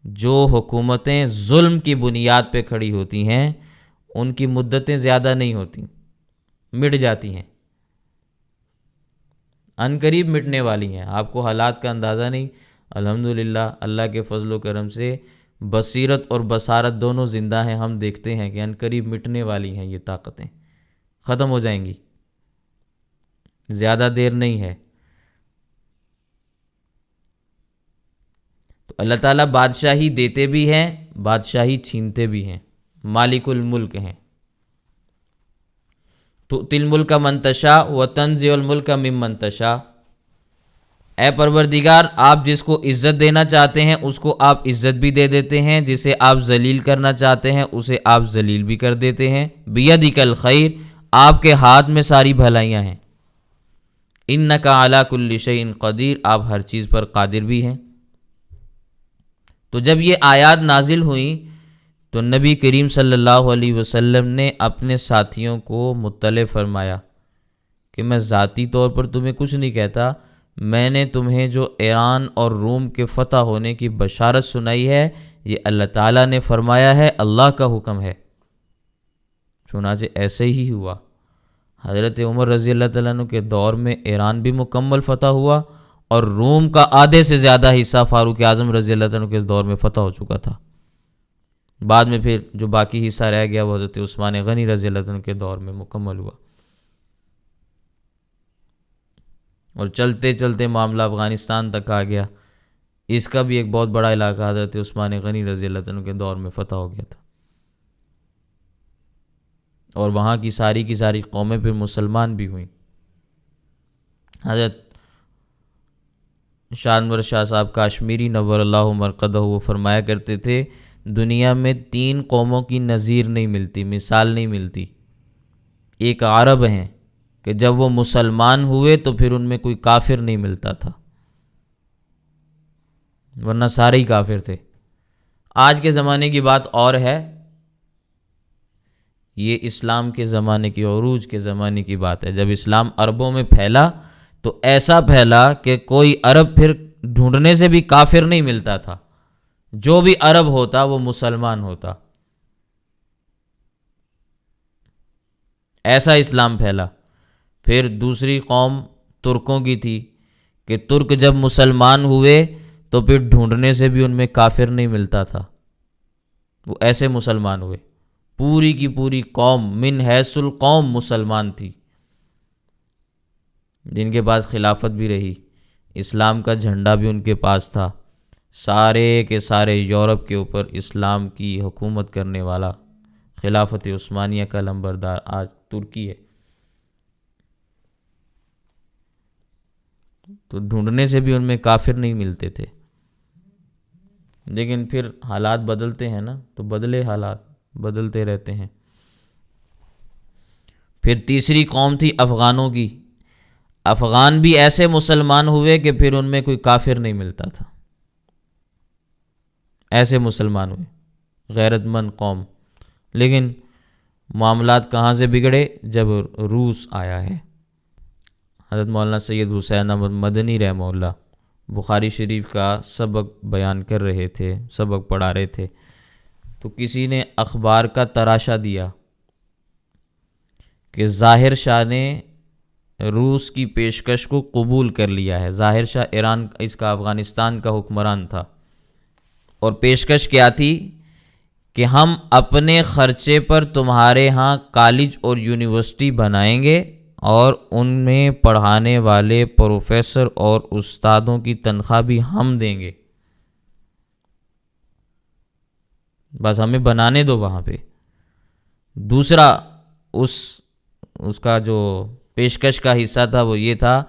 Speaker 1: جو حکومتیں ظلم کی بنیاد پہ کھڑی ہوتی ہیں، ان کی مدتیں زیادہ نہیں ہوتی، مٹ جاتی ہیں، عنقریب مٹنے والی ہیں۔ آپ کو حالات کا اندازہ نہیں، الحمدللہ اللہ کے فضل و کرم سے بصیرت اور بصارت دونوں زندہ ہیں، ہم دیکھتے ہیں کہ عنقریب مٹنے والی ہیں، یہ طاقتیں ختم ہو جائیں گی، زیادہ دیر نہیں ہے۔ تو اللہ تعالیٰ بادشاہی دیتے بھی ہیں، بادشاہی چھینتے بھی ہیں، مالک الملک ہیں۔ تؤتی الملک من تشاء وتنزع الملک ممن تشاء۔ اے پروردگار، آپ جس کو عزت دینا چاہتے ہیں اس کو آپ عزت بھی دے دیتے ہیں، جسے آپ ذلیل کرنا چاہتے ہیں اسے آپ ذلیل بھی کر دیتے ہیں۔ بیدک الخیر، آپ کے ہاتھ میں ساری بھلائیاں ہیں۔ انک علی کل شیء قدیر، آپ ہر چیز پر قادر بھی ہیں۔ تو جب یہ آیات نازل ہوئیں تو نبی کریم صلی اللہ علیہ وسلم نے اپنے ساتھیوں کو مطلع فرمایا کہ میں ذاتی طور پر تمہیں کچھ نہیں کہتا، میں نے تمہیں جو ایران اور روم کے فتح ہونے کی بشارت سنائی ہے، یہ اللہ تعالیٰ نے فرمایا ہے، اللہ کا حکم ہے۔ چنانچہ ایسے ہی ہوا۔ حضرت عمر رضی اللہ تعالیٰ عنہ کے دور میں ایران بھی مکمل فتح ہوا، اور روم کا آدھے سے زیادہ حصہ فاروق اعظم رضی اللہ عنہ کے دور میں فتح ہو چکا تھا۔ بعد میں پھر جو باقی حصہ رہ گیا وہ حضرت عثمان غنی رضی اللہ عنہ کے دور میں مکمل ہوا، اور چلتے چلتے معاملہ افغانستان تک آ گیا۔ اس کا بھی ایک بہت بڑا علاقہ حضرت عثمان غنی رضی اللہ عنہ کے دور میں فتح ہو گیا تھا، اور وہاں کی ساری قومیں پھر مسلمان بھی ہوئیں۔ حضرت شاہ انور شاہ صاحب کاشمیری نور اللہ مرقدہ وہ فرمایا کرتے تھے، دنیا میں 3 قوموں کی نظیر نہیں ملتی، مثال نہیں ملتی۔ ایک عرب ہیں کہ جب وہ مسلمان ہوئے تو پھر ان میں کوئی کافر نہیں ملتا تھا، ورنہ سارے ہی کافر تھے۔ آج کے زمانے کی بات اور ہے، یہ اسلام کے زمانے کی، عروج کے زمانے کی بات ہے۔ جب اسلام عربوں میں پھیلا تو ایسا پھیلا کہ کوئی عرب پھر ڈھونڈنے سے بھی کافر نہیں ملتا تھا، جو بھی عرب ہوتا وہ مسلمان ہوتا، ایسا اسلام پھیلا۔ پھر دوسری قوم ترکوں کی تھی کہ ترک جب مسلمان ہوئے تو پھر ڈھونڈنے سے بھی ان میں کافر نہیں ملتا تھا، وہ ایسے مسلمان ہوئے۔ پوری کی پوری قوم من حیث القوم مسلمان تھی، جن کے پاس خلافت بھی رہی، اسلام کا جھنڈا بھی ان کے پاس تھا، سارے کے سارے یورپ کے اوپر اسلام کی حکومت کرنے والا خلافت عثمانیہ کا لمبردار آج ترکی ہے. تو ڈھونڈنے سے بھی ان میں کافر نہیں ملتے تھے. لیکن پھر حالات بدلتے ہیں نا، تو بدلے حالات بدلتے رہتے ہیں. پھر تیسری قوم تھی افغانوں کی. افغان بھی ایسے مسلمان ہوئے کہ پھر ان میں کوئی کافر نہیں ملتا تھا. ایسے مسلمان ہوئے، غیرت مند قوم. لیکن معاملات کہاں سے بگڑے؟ جب روس آیا ہے. حضرت مولانا سید حسین احمد مدنی رحمہ اللہ بخاری شریف کا سبق بیان کر رہے تھے، سبق پڑھا رہے تھے، تو کسی نے اخبار کا تراشا دیا کہ ظاہر شاہ نے روس کی پیشکش کو قبول کر لیا ہے. ظاہر شاہ ایران اس کا افغانستان کا حکمران تھا، اور پیشکش کیا تھی کہ ہم اپنے خرچے پر تمہارے ہاں کالج اور یونیورسٹی بنائیں گے، اور ان میں پڑھانے والے پروفیسر اور استادوں کی تنخواہ بھی ہم دیں گے، بس ہمیں بنانے دو وہاں پہ. دوسرا اس کا جو پیشکش کا حصہ تھا وہ یہ تھا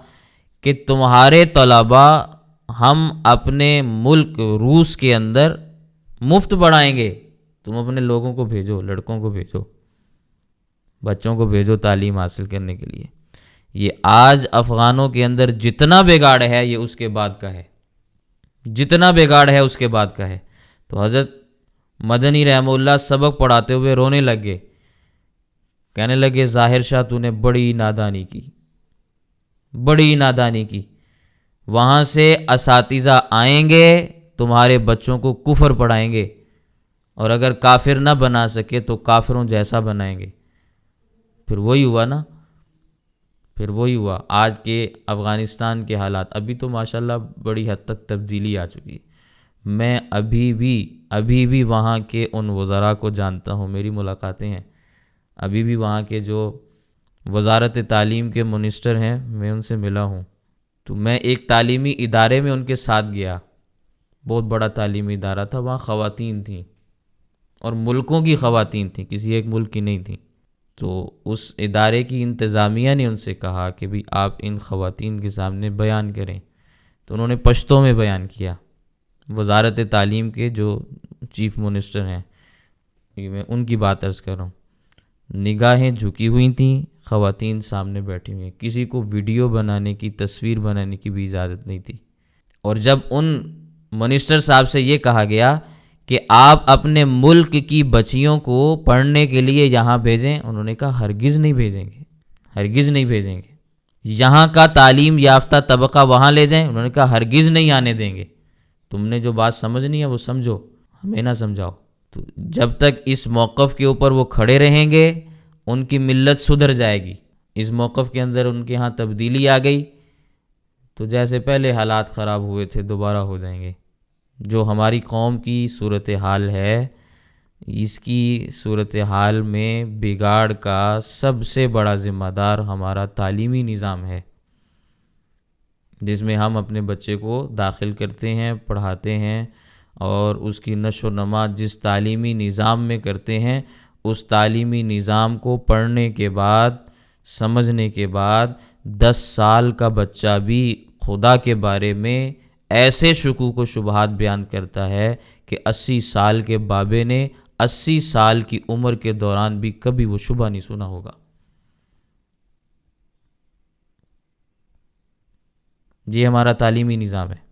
Speaker 1: کہ تمہارے طلباء ہم اپنے ملک روس کے اندر مفت پڑھائیں گے، تم اپنے لوگوں کو بھیجو، لڑکوں کو بھیجو، بچوں کو بھیجو تعلیم حاصل کرنے کے لیے. یہ آج افغانوں کے اندر جتنا بگاڑ ہے یہ اس کے بعد کا ہے، جتنا بگاڑ ہے اس کے بعد کا ہے. تو حضرت مدنی رحمہ اللہ سبق پڑھاتے ہوئے رونے لگ گئے، کہنے لگے ظاہر شاہ تو نے بڑی نادانی کی، بڑی نادانی کی. وہاں سے اساتذہ آئیں گے تمہارے بچوں کو کفر پڑھائیں گے، اور اگر کافر نہ بنا سکے تو کافروں جیسا بنائیں گے. پھر وہی ہوا نا، پھر وہی ہوا. آج کے افغانستان کے حالات، ابھی تو ماشاءاللہ بڑی حد تک تبدیلی آ چکی ہے. میں ابھی بھی وہاں کے ان وزراء کو جانتا ہوں، میری ملاقاتیں ہیں. ابھی بھی وہاں کے جو وزارت تعلیم کے منسٹر ہیں میں ان سے ملا ہوں. تو میں ایک تعلیمی ادارے میں ان کے ساتھ گیا، بہت بڑا تعلیمی ادارہ تھا. وہاں خواتین تھیں، اور ملکوں کی خواتین تھیں، کسی ایک ملک کی نہیں تھیں. تو اس ادارے کی انتظامیہ نے ان سے کہا کہ بھی آپ ان خواتین کے سامنے بیان کریں. تو انہوں نے پشتو میں بیان کیا. وزارت تعلیم کے جو چیف منسٹر ہیں، میں ان کی بات عرض کر رہا ہوں. نگاہیں جھکی ہوئی تھیں، خواتین سامنے بیٹھی ہوئی ہیں، کسی کو ویڈیو بنانے کی، تصویر بنانے کی بھی اجازت نہیں تھی. اور جب ان منسٹر صاحب سے یہ کہا گیا کہ آپ اپنے ملک کی بچیوں کو پڑھنے کے لیے یہاں بھیجیں، انہوں نے کہا ہرگز نہیں بھیجیں گے، ہرگز نہیں بھیجیں گے. یہاں کا تعلیم یافتہ طبقہ وہاں لے جائیں، انہوں نے کہا ہرگز نہیں آنے دیں گے. تم نے جو بات سمجھنی ہے وہ سمجھو، ہمیں نہ سمجھاؤ. تو جب تک اس موقف کے اوپر وہ کھڑے رہیں گے ان کی ملت سدھر جائے گی. اس موقف کے اندر ان کے ہاں تبدیلی آ گئی تو جیسے پہلے حالات خراب ہوئے تھے دوبارہ ہو جائیں گے. جو ہماری قوم کی صورتحال ہے، اس کی صورتحال میں بگاڑ کا سب سے بڑا ذمہ دار ہمارا تعلیمی نظام ہے، جس میں ہم اپنے بچے کو داخل کرتے ہیں، پڑھاتے ہیں، اور اس کی نشو و نما جس تعلیمی نظام میں کرتے ہیں، اس تعلیمی نظام کو پڑھنے کے بعد، سمجھنے کے بعد 10 سال کا بچہ بھی خدا کے بارے میں ایسے شکوک و شبہات بیان کرتا ہے کہ 80 سال کے بابے نے 80 سال کی عمر کے دوران بھی کبھی وہ شبہ نہیں سنا ہوگا. یہ ہمارا تعلیمی نظام ہے.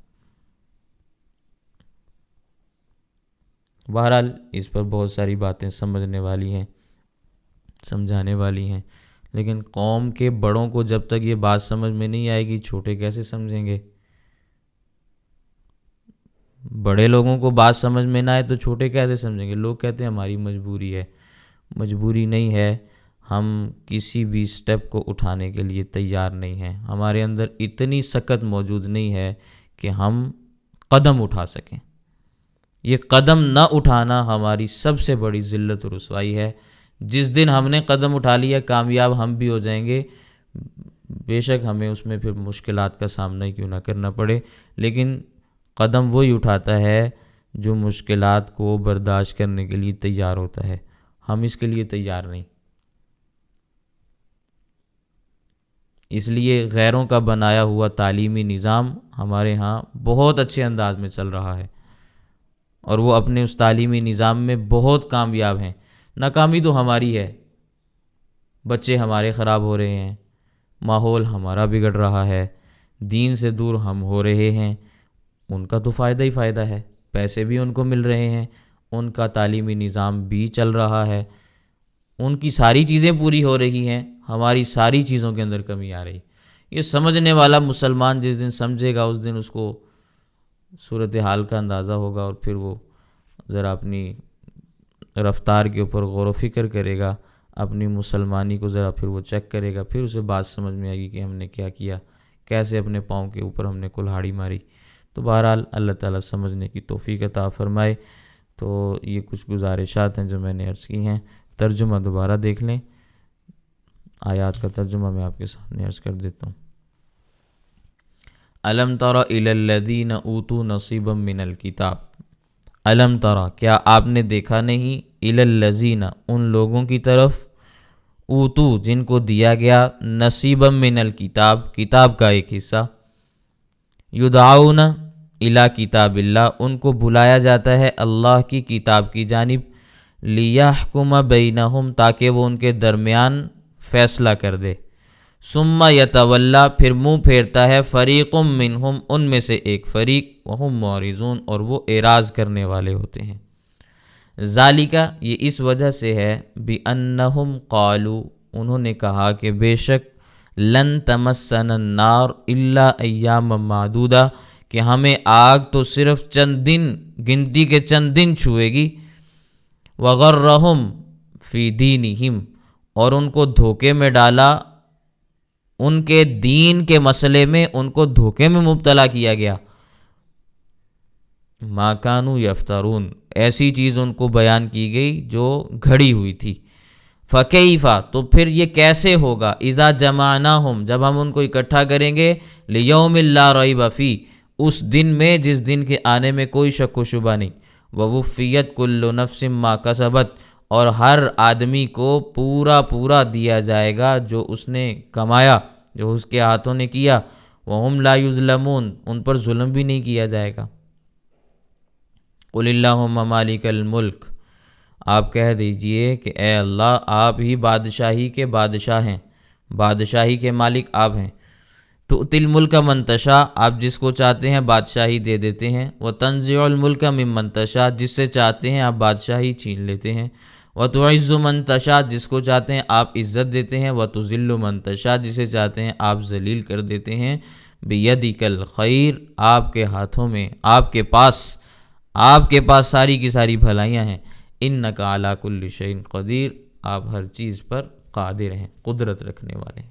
Speaker 1: بہرحال اس پر بہت ساری باتیں سمجھنے والی ہیں، سمجھانے والی ہیں، لیکن قوم کے بڑوں کو جب تک یہ بات سمجھ میں نہیں آئے گی چھوٹے کیسے سمجھیں گے؟ بڑے لوگوں کو بات سمجھ میں نہ آئے تو چھوٹے کیسے سمجھیں گے؟ لوگ کہتے ہیں ہماری مجبوری ہے. مجبوری نہیں ہے، ہم کسی بھی سٹیپ کو اٹھانے کے لیے تیار نہیں ہیں. ہمارے اندر اتنی سکت موجود نہیں ہے کہ ہم قدم اٹھا سکیں. یہ قدم نہ اٹھانا ہماری سب سے بڑی ذلت و رسوائی ہے. جس دن ہم نے قدم اٹھا لیا کامیاب ہم بھی ہو جائیں گے، بے شک ہمیں اس میں پھر مشکلات کا سامنا کیوں نہ کرنا پڑے، لیکن قدم وہی اٹھاتا ہے جو مشکلات کو برداشت کرنے کے لیے تیار ہوتا ہے، ہم اس کے لیے تیار نہیں۔ اس لیے غیروں کا بنایا ہوا تعلیمی نظام ہمارے ہاں بہت اچھے انداز میں چل رہا ہے، اور وہ اپنے اس تعلیمی نظام میں بہت کامیاب ہیں۔ ناکامی تو ہماری ہے، بچے ہمارے خراب ہو رہے ہیں، ماحول ہمارا بگڑ رہا ہے، دین سے دور ہم ہو رہے ہیں۔ ان کا تو فائدہ ہی فائدہ ہے، پیسے بھی ان کو مل رہے ہیں، ان کا تعلیمی نظام بھی چل رہا ہے، ان کی ساری چیزیں پوری ہو رہی ہیں، ہماری ساری چیزوں کے اندر کمی آ رہی۔ یہ سمجھنے والا مسلمان جس دن سمجھے گا اس دن اس کو صورتحال کا اندازہ ہوگا، اور پھر وہ ذرا اپنی رفتار کے اوپر غور و فکر کرے گا، اپنی مسلمانی کو ذرا پھر وہ چیک کرے گا، پھر اسے بات سمجھ میں آئے گی کہ ہم نے کیا کیا، کیسے اپنے پاؤں کے اوپر ہم نے کلہاڑی ماری۔ تو بہرحال اللہ تعالیٰ سمجھنے کی توفیق عطا فرمائے۔ تو یہ کچھ گزارشات ہیں جو میں نے عرض کی ہیں۔ ترجمہ دوبارہ دیکھ لیں، آیات کا ترجمہ میں آپ کے سامنے عرض کر دیتا ہوں۔ الم تر الی الذین اوتوا نصیبا من الکتاب، الم تر کیا آپ نے دیکھا نہیں، الی الذین ان لوگوں کی طرف، اوتو جن کو دیا گیا، نصیبا من الکتاب کتاب کا ایک حصہ، یدعون الی کتاب اللہ ان کو بلایا جاتا ہے اللہ کی کتاب کی جانب، لیحکم بینہم تاکہ وہ ان کے درمیان فیصلہ کر دے، ثم یتولا پھر منہ پھیرتا ہے، فریق منہم ان میں سے ایک فریق، وہم معرضون اور وہ اعراض کرنے والے ہوتے ہیں۔ ذالکہ یہ اس وجہ سے ہے، بِأَنَّهُمْ قالوا انہوں نے کہا کہ بے شک لن تمسنا النار الا ایاما معدودہ کہ ہمیں آگ تو صرف چند دن، گنتی کے چند دن چھوئے گی، وغرہم فی دینہم اور ان کو دھوکے میں ڈالا، ان کے دین کے مسئلے میں ان کو دھوکے میں مبتلا کیا گیا، ما کانوا یفترون ایسی چیز ان کو بیان کی گئی جو گھڑی ہوئی تھی۔ فکیفا تو پھر یہ کیسے ہوگا، اذا جمعناہم جب ہم ان کو اکٹھا کریں گے، لیوم لا ریب فیہ اس دن میں جس دن کے آنے میں کوئی شک و شبہ نہیں، ووفیت کل نفس ما کسبت اور ہر آدمی کو پورا پورا دیا جائے گا جو اس نے کمایا، جو اس کے ہاتھوں نے کیا، وہم لا یظلمون ان پر ظلم بھی نہیں کیا جائے گا۔ قل اللہم مالک الملک آپ کہہ دیجئے کہ اے اللہ آپ ہی بادشاہی کے بادشاہ ہیں، بادشاہی کے مالک آپ ہیں، تؤتی الملک من تشاء آپ جس کو چاہتے ہیں بادشاہی دے دیتے ہیں، وتنزع الملک ممن تشاء جس سے چاہتے ہیں آپ بادشاہی چھین لیتے ہیں، وتعز من تشاء جس کو چاہتے ہیں آپ عزت دیتے ہیں، وتذل من تشاء جسے چاہتے ہیں آپ ذلیل کر دیتے ہیں، بیدک الخیر آپ کے ہاتھوں میں، آپ کے پاس ساری کی ساری بھلائیاں ہیں، انک علی کل شیء قدیر آپ ہر چیز پر قادر ہیں، قدرت رکھنے والے ہیں۔